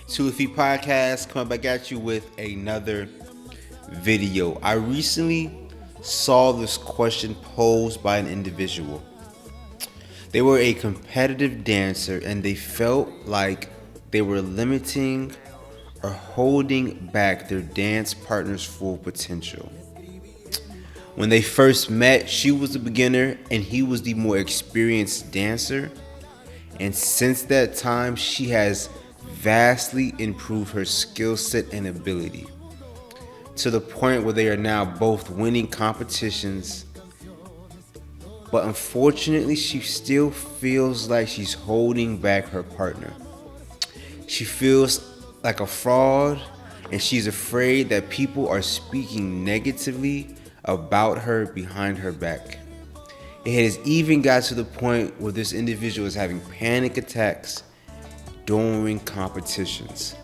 Two Feet Podcast coming back at you with another video. I recently saw this question posed by an individual. They were a competitive dancer and they felt like they were limiting or holding back their dance partner's full potential. When they first met, she was the beginner and he was the more experienced dancer. And since that time, she has vastly improved her skill set and ability to the point where they are now both winning competitions. But unfortunately, she still feels like she's holding back her partner. She feels like a fraud and she's afraid that people are speaking negatively about her behind her back. It has even got to the point where this individual is having panic attacks during competitions.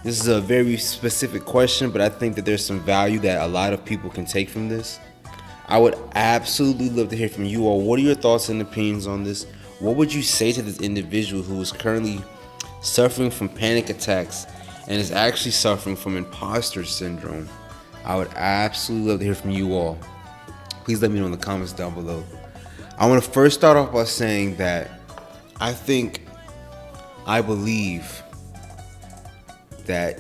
This is a very specific question, but I think that there's some value that a lot of people can take from this. I would absolutely love to hear from you all. What are your thoughts and opinions on this? What would you say to this individual who is currently suffering from panic attacks and is actually suffering from imposter syndrome? I would absolutely love to hear from you all. Please let me know in the comments down below. I want to first start off by saying that I believe that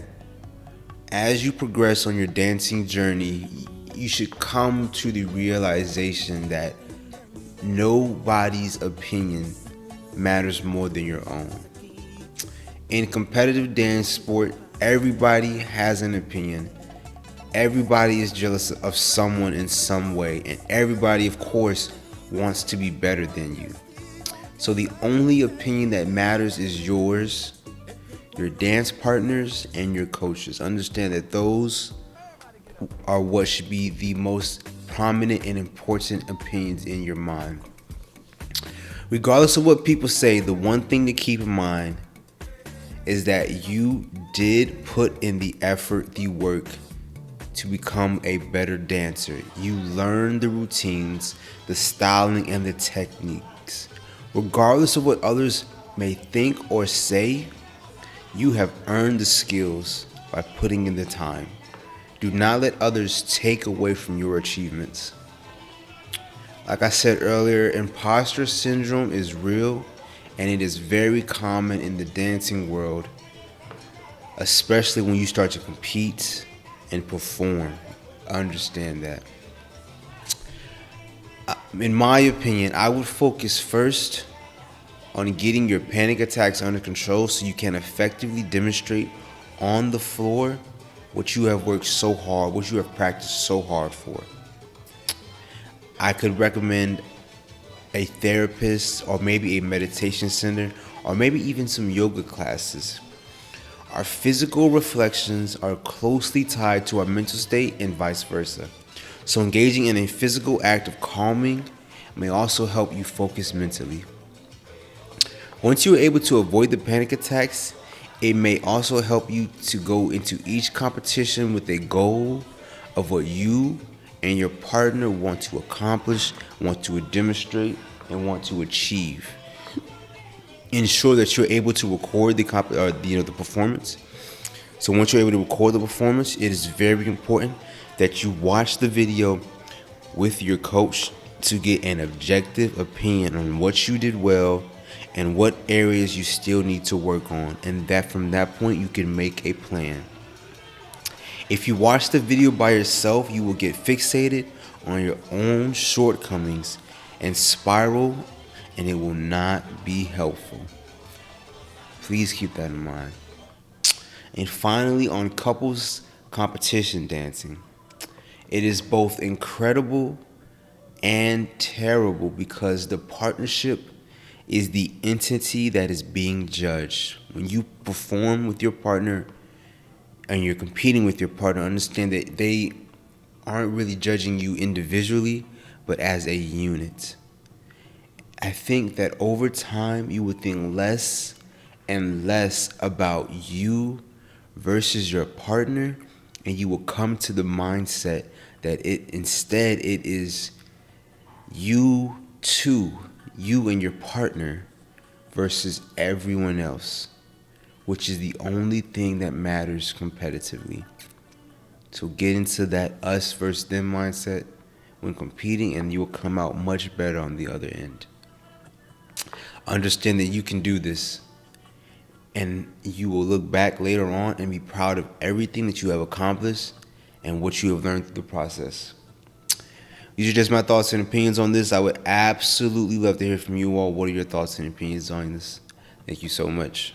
as you progress on your dancing journey, you should come to the realization that nobody's opinion matters more than your own. In competitive dance sport, everybody has an opinion. Everybody is jealous of someone in some way, and everybody, of course, wants to be better than you. So the only opinion that matters is yours, your dance partners, and your coaches. Understand that those are what should be the most prominent and important opinions in your mind. Regardless of what people say, the one thing to keep in mind is that you did put in the effort, the work, to become a better dancer. You learn the routines, the styling, and the techniques. Regardless of what others may think or say, you have earned the skills by putting in the time. Do not let others take away from your achievements. Like I said earlier, imposter syndrome is real and it is very common in the dancing world, especially when you start to compete and perform. Understand that. In my opinion, I would focus first on getting your panic attacks under control so you can effectively demonstrate on the floor what you have worked so hard, what you have practiced so hard for. I could recommend a therapist or maybe a meditation center or maybe even some yoga classes. Our physical reflections are closely tied to our mental state and vice versa. So engaging in a physical act of calming may also help you focus mentally. Once you are able to avoid the panic attacks, it may also help you to go into each competition with a goal of what you and your partner want to accomplish, want to demonstrate, and want to achieve. Ensure that you're able to record the performance. So once you're able to record the performance, it is very important that you watch the video with your coach to get an objective opinion on what you did well and what areas you still need to work on, and that from that point you can make a plan. If you watch the video by yourself, you will get fixated on your own shortcomings and spiral, and it will not be helpful. Please keep that in mind. And finally, on couples competition dancing, it is both incredible and terrible because the partnership is the entity that is being judged. When you perform with your partner and you're competing with your partner, understand that they aren't really judging you individually, but as a unit. I think that over time, you would think less and less about you versus your partner, and you will come to the mindset that it is you two, you and your partner versus everyone else. which is the only thing that matters competitively. So get into that us versus them mindset when competing, and you will come out much better on the other end. Understand that you can do this, and you will look back later on and be proud of everything that you have accomplished and what you have learned through the process. These are just my thoughts and opinions on this. I would absolutely love to hear from you all. What are your thoughts and opinions on this? Thank you so much.